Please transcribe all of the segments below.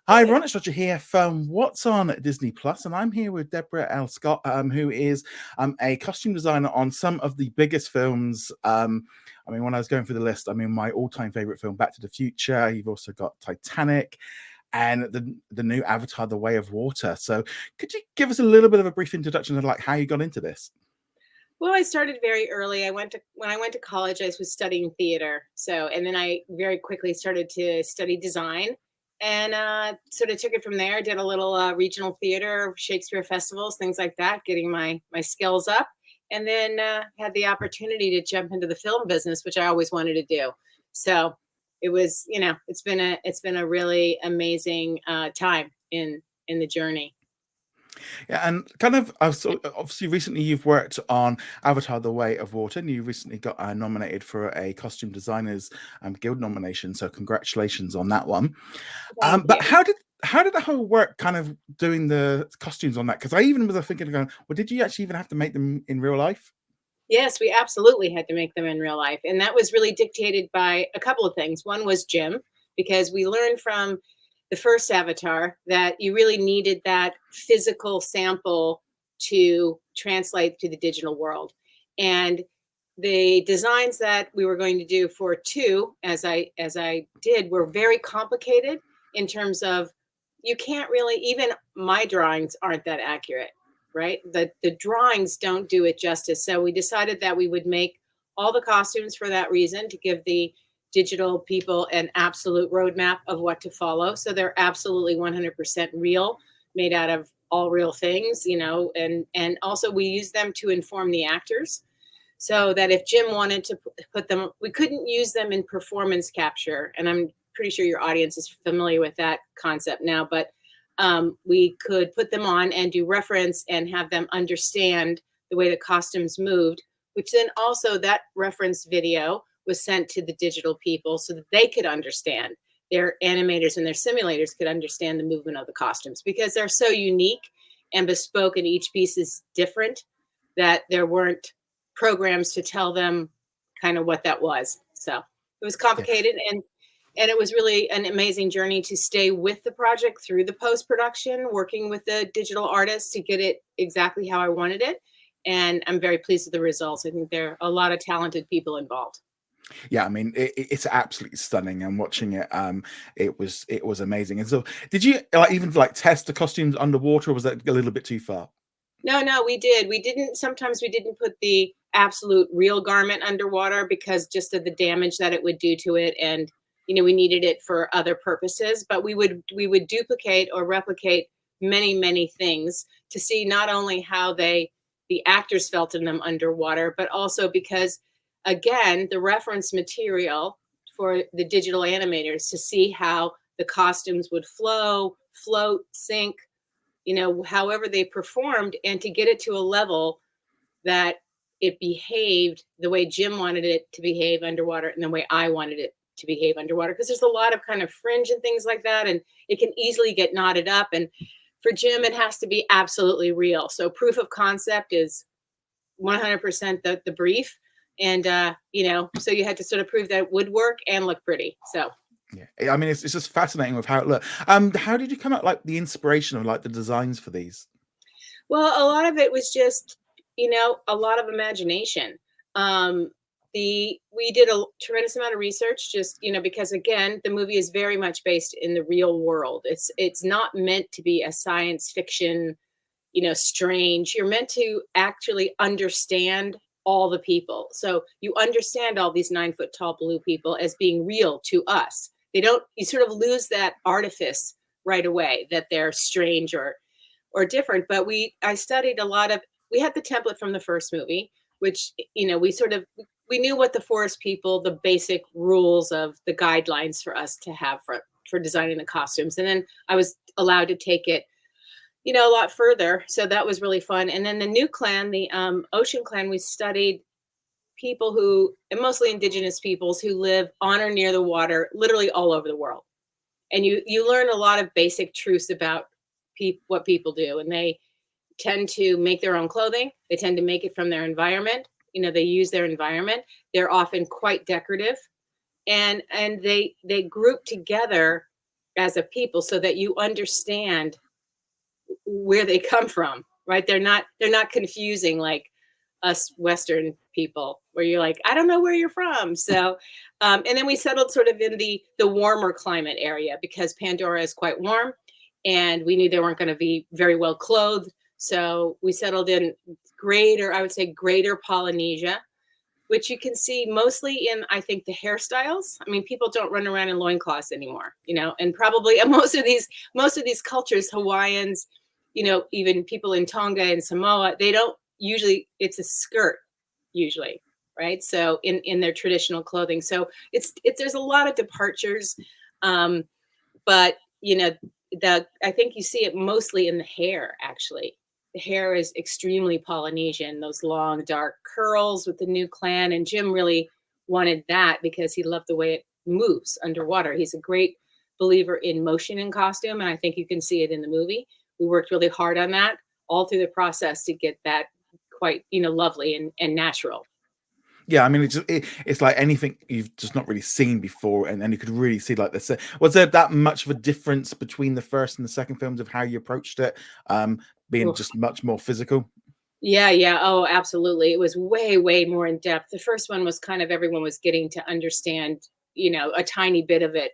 Hi everyone, it's Roger here from What's on Disney Plus, and I'm here with Deborah L. Scott, who is a costume designer on some of the biggest films. I mean, when I was going through the list, I mean, my all-time favorite film, Back to the Future. You've also got Titanic and the new Avatar, The Way of Water. So could you give us a little bit of a brief introduction of like how you got into this? Well, I started very early. When I went to college, I was studying theater. And then I very quickly started to study design and sort of took it from there. Did a little regional theater, Shakespeare festivals, things like that, getting my skills up. And then had the opportunity to jump into the film business, which I always wanted to do. So it was, it's been a really amazing time in the journey. Yeah, and kind of obviously recently you've worked on Avatar: The Way of Water, and you recently got nominated for a Costume Designers Guild nomination. So congratulations on that one. Thank But you. how did the whole work kind of doing the costumes on that? Because I even was thinking, going, well, did you actually even have to make them in real life? Yes, we absolutely had to make them in real life. And that was really dictated by a couple of things. One was Jim, because we learned from the first Avatar that you really needed that physical sample to translate to the digital world. And the designs that we were going to do for two, as I did, were very complicated in terms of you can't really, even my drawings aren't that accurate, right? The drawings don't do it justice. So we decided that we would make all the costumes for that reason, to give the digital people an absolute roadmap of what to follow. So they're absolutely 100% real, made out of all real things, and also we use them to inform the actors. So that if Jim wanted to put them, we couldn't use them in performance capture. And I'm pretty sure your audience is familiar with that concept now, but we could put them on and do reference and have them understand the way the costumes moved, which then also that reference video was sent to the digital people so that they could understand, their animators and their simulators could understand the movement of the costumes, because they're so unique and bespoke and each piece is different, that there weren't programs to tell them kind of what that was. So it was Yeah. complicated, and it was really an amazing journey to stay with the project through the post-production, working with the digital artists to get it exactly how I wanted it. And I'm very pleased with the results. I think there are a lot of talented people involved. Yeah, I mean it's absolutely stunning, and watching it, it was amazing. And so, did you like even like test the costumes underwater, or was that a little bit too far? No, we did. Sometimes we didn't put the absolute real garment underwater because just of the damage that it would do to it. And, we needed it for other purposes, but we would duplicate or replicate many, many things to see not only how the actors felt in them underwater, but also because, again, the reference material for the digital animators to see how the costumes would flow, float, sink, however they performed, and to get it to a level that it behaved the way Jim wanted it to behave underwater and the way I wanted it to behave underwater. Because there's a lot of kind of fringe and things like that, and it can easily get knotted up. And for Jim, it has to be absolutely real. So proof of concept is 100% the brief. And, so you had to sort of prove that it would work and look pretty. So Yeah, I mean it's just fascinating with how it looked. How did you come up like the inspiration of like the designs for these? well, a lot of it was just, a lot of imagination. Um, we did a tremendous amount of research, just because again, the movie is very much based in the real world. It's not meant to be a science fiction, strange. You're meant to actually understand all the people. So you understand all these 9 foot tall blue people as being real to us. They don't. You sort of lose that artifice right away that they're strange or different. But I studied a lot of, we had the template from the first movie, which, we knew what the forest people, the basic rules of the guidelines for us to have for designing the costumes. And then I was allowed to take it, a lot further. So that was really fun. And then the new clan, the Ocean Clan, we studied people who, and mostly indigenous peoples who live on or near the water, literally all over the world. And you learn a lot of basic truths about what people do. And they tend to make their own clothing. They tend to make it from their environment. They use their environment. They're often quite decorative, and they group together as a people so that you understand where they come from, right? They're not confusing like us Western people, where you're like, I don't know where you're from. So, and then we settled sort of in the warmer climate area because Pandora is quite warm, and we knew they weren't going to be very well clothed. So we settled in greater, I would say, greater Polynesia, which you can see mostly in, I think, the hairstyles. I mean, people don't run around in loincloths anymore, and probably most of these cultures, Hawaiians, even people in Tonga and Samoa, they don't usually, it's a skirt usually, right? So in their traditional clothing. So it's there's a lot of departures. But I think you see it mostly in the hair, actually. The hair is extremely Polynesian, those long dark curls with the new clan. And Jim really wanted that because he loved the way it moves underwater. He's a great believer in motion in costume, and I think you can see it in the movie. We worked really hard on that all through the process to get that quite lovely and natural. Yeah, I mean, it's like anything you've just not really seen before, and you could really see like this. Was there that much of a difference between the first and the second films of how you approached it, being Oof. just much more physical? Yeah, yeah. Oh, absolutely. It was way, way more in depth. The first one was kind of everyone was getting to understand, a tiny bit of it.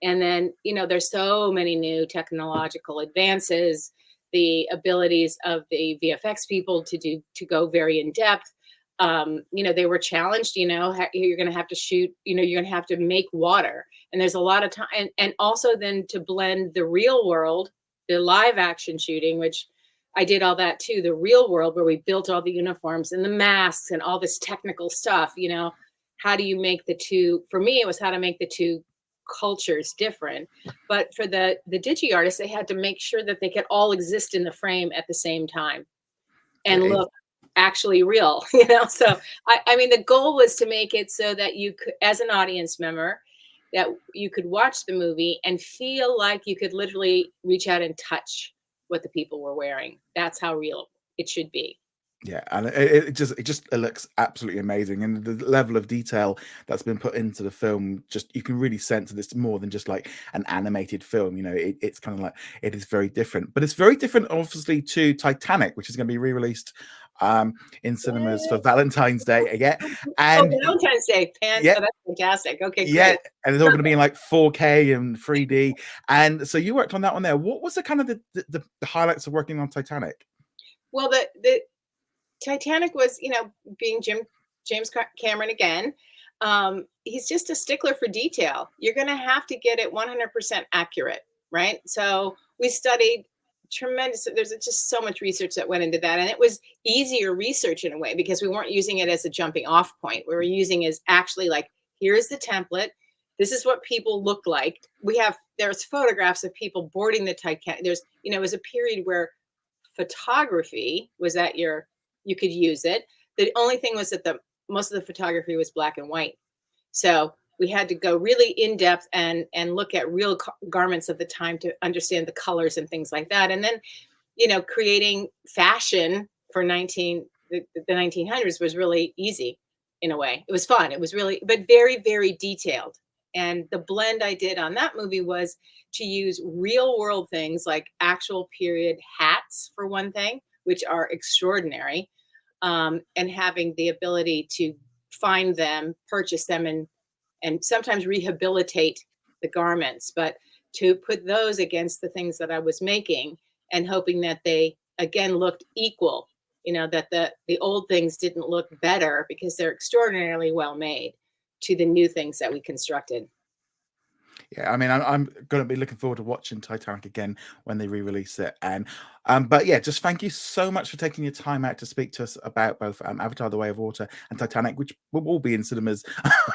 And then, there's so many new technological advances, the abilities of the VFX people to go very in depth. They were challenged, you're going to have to shoot, you're going to have to make water. And there's a lot of time. And also then to blend the real world, the live action shooting, which I did all that too, the real world where we built all the uniforms and the masks and all this technical stuff, how do you make the two, for me, it was how to make the two cultures different. But for the digi artists, they had to make sure that they could all exist in the frame at the same time and It, look actually real, So I mean, the goal was to make it so that you could, as an audience member, that you could watch the movie and feel like you could literally reach out and touch what the people were wearing. That's how real it should be. yeah, and it looks absolutely amazing, and the level of detail that's been put into the film, just you can really sense that it's more than just like an animated film. It's kind of like it is very different, but it's very different, obviously, to Titanic, which is going to be re-released in cinemas for Valentine's Day again, Oh, and Valentine's Day, Pan. yeah, Oh, that's fantastic. Okay, yeah, great. and it's all going to be in like 4K and 3D, and so you worked on that one there. What was the kind of the highlights of working on Titanic? Well, the Titanic was, being James Cameron again. He's just a stickler for detail. You're going to have to get it 100% accurate, right? So we studied tremendous. There's just so much research that went into that, and it was easier research in a way because we weren't using it as a jumping off point. We were using it as actually like, here's the template. This is what people looked like. There's photographs of people boarding the Titanic. It was a period where photography was you could use it. The only thing was that most of the photography was black and white. So we had to go really in depth and look at real garments of the time to understand the colors and things like that. And then, creating fashion for the 1900s was really easy in a way. It was fun. It was really, but very, very detailed. And the blend I did on that movie was to use real world things like actual period hats, for one thing, which are extraordinary, and having the ability to find them, purchase them, and sometimes rehabilitate the garments, but to put those against the things that I was making and hoping that they again looked equal, that the old things didn't look better because they're extraordinarily well made to the new things that we constructed. Yeah, I mean, I'm going to be looking forward to watching Titanic again when they re-release it. And but yeah, just thank you so much for taking your time out to speak to us about both Avatar: The Way of Water and Titanic, which will all be in cinemas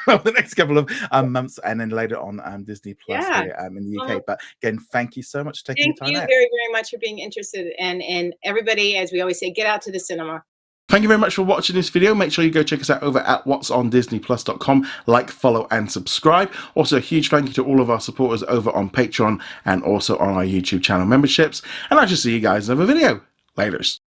over the next couple of months, and then later on Disney Plus Yeah. here in the UK. Well, But again, thank you so much for taking thank your time you out. very, very much for being interested. And everybody, as we always say, get out to the cinema. Thank you very much for watching this video. Make sure you go check us out over at whatsondisneyplus.com. Like, follow, and subscribe. Also, a huge thank you to all of our supporters over on Patreon and also on our YouTube channel memberships. And I shall see you guys in another video. Laters.